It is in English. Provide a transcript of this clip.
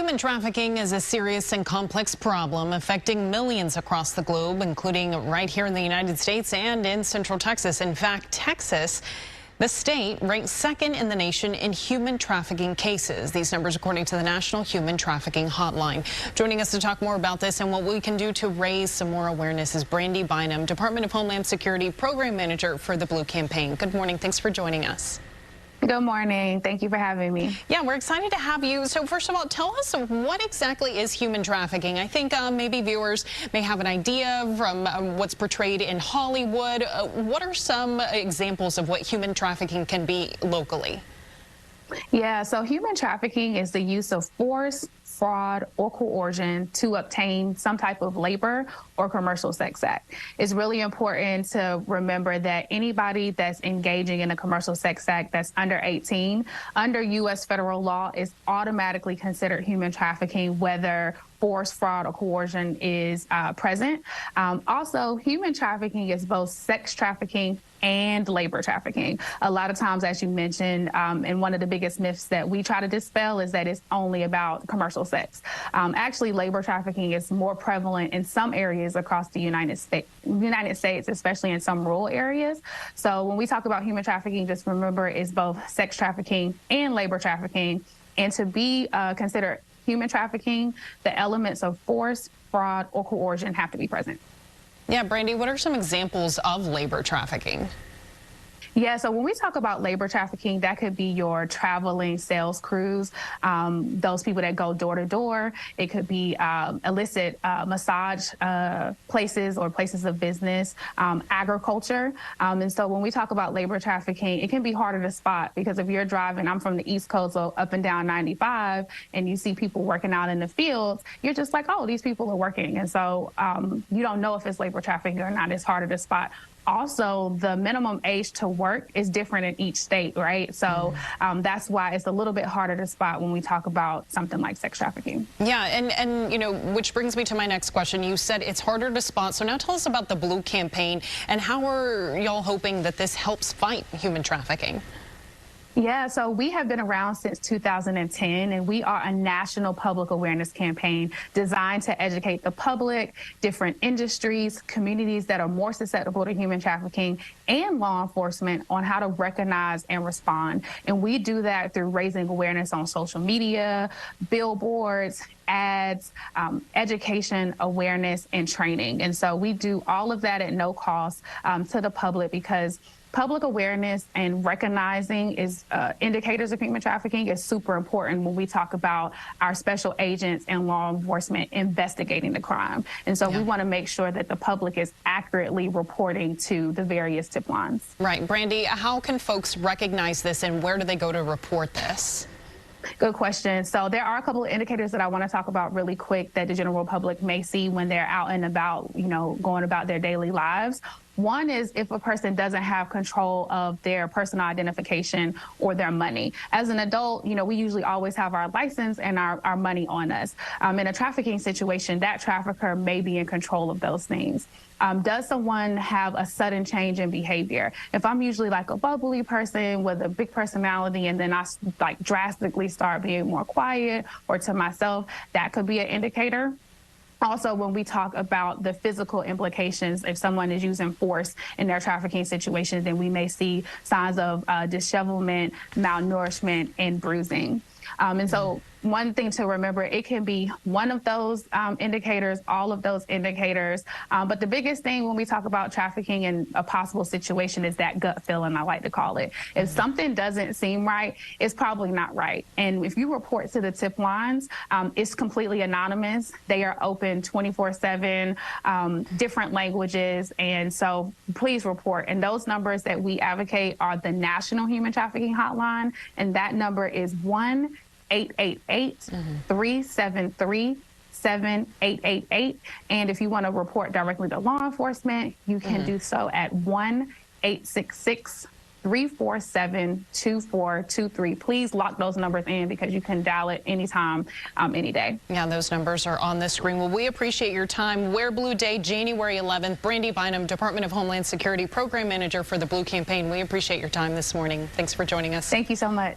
Human trafficking is a serious and complex problem affecting millions across the globe, including right here in the United States and in Central Texas. In fact, Texas, the state, ranks second in the nation in human trafficking cases. These numbers according to the National Human Trafficking Hotline. Joining us to talk more about this and what we can do to raise some more awareness is Brandi Bynum, Department of Homeland Security Program Manager for the Blue Campaign. Good morning. Thanks for joining us. Good morning. Thank you for having me. Yeah, we're excited to have you. So first of all, tell us what exactly is human trafficking? I think maybe viewers may have an idea from what's portrayed in Hollywood. What are some examples of what human trafficking can be locally? Yeah, so human trafficking is the use of force, fraud, or coercion to obtain some type of labor or commercial sex act. It's really important to remember that anybody that's engaging in a commercial sex act that's under 18, under U.S. federal law, is automatically considered human trafficking, whether force, fraud, or coercion is present. Also, human trafficking is both sex trafficking and labor trafficking. A lot of times, as you mentioned, and one of the biggest myths that we try to dispel is that it's only about commercial sex. Actually, labor trafficking is more prevalent in some areas across the United States, especially in some rural areas. So when we talk about human trafficking, just remember it's both sex trafficking and labor trafficking. And to be considered human trafficking, the elements of force, fraud, or coercion have to be present. Yeah, Brandi, what are some examples of labor trafficking? Yeah, so when we talk about labor trafficking, that could be your traveling sales crews, those people that go door to door. It could be illicit massage places or places of business, agriculture. And so when we talk about labor trafficking, it can be harder to spot because if you're driving, I'm from the East Coast, so up and down 95, and you see people working out in the fields, you're just like, oh, these people are working. And so you don't know if it's labor trafficking or not. It's harder to spot. Also, the minimum age to work is different in each state, right? So that's why it's a little bit harder to spot when we talk about something like sex trafficking. Yeah, and you know, which brings me to my next question. You said it's harder to spot. So now tell us about the Blue Campaign and how are y'all hoping that this helps fight human trafficking? Yeah, so we have been around since 2010, and we are a national public awareness campaign designed to educate the public, different industries, communities that are more susceptible to human trafficking, and law enforcement on how to recognize and respond. And we do that through raising awareness on social media, billboards, ads, education, awareness, and training. And so we do all of that at no cost to the public because public awareness and recognizing is indicators of human trafficking is super important when we talk about our special agents and law enforcement investigating the crime. And so we want to make sure that the public is accurately reporting to the various tip lines. Right. Brandi, how can folks recognize this and where do they go to report this? Good question. So there are a couple of indicators that I want to talk about really quick that the general public may see when they're out and about, you know, going about their daily lives. One is if a person doesn't have control of their personal identification or their money. As an adult, you know, we usually always have our license and our money on us. In a trafficking situation, that trafficker may be in control of those things. Does someone have a sudden change in behavior? If I'm usually like a bubbly person with a big personality and then I like drastically start being more quiet or to myself, that could be an indicator. Also, when we talk about the physical implications, if someone is using force in their trafficking situation, then we may see signs of dishevelment, malnourishment, and bruising. And so one thing to remember, it can be one of those indicators, all of those indicators. But the biggest thing when we talk about trafficking in a possible situation is that gut feeling, I like to call it. If something doesn't seem right, it's probably not right. And if you report to the tip lines, it's completely anonymous. They are open 24/7, different languages. And so please report. And those numbers that we advocate are the National Human Trafficking Hotline. And that number is 1-888-373-7888. And if you want to report directly to law enforcement, you can do so at 1-866-347-2423. Please lock those numbers in because you can dial it anytime, any day. Yeah, those numbers are on the screen. Well, we appreciate your time. Wear Blue Day, January 11th. Brandi Bynum, Department of Homeland Security Program Manager for the Blue Campaign. We appreciate your time this morning. Thanks for joining us. Thank you so much.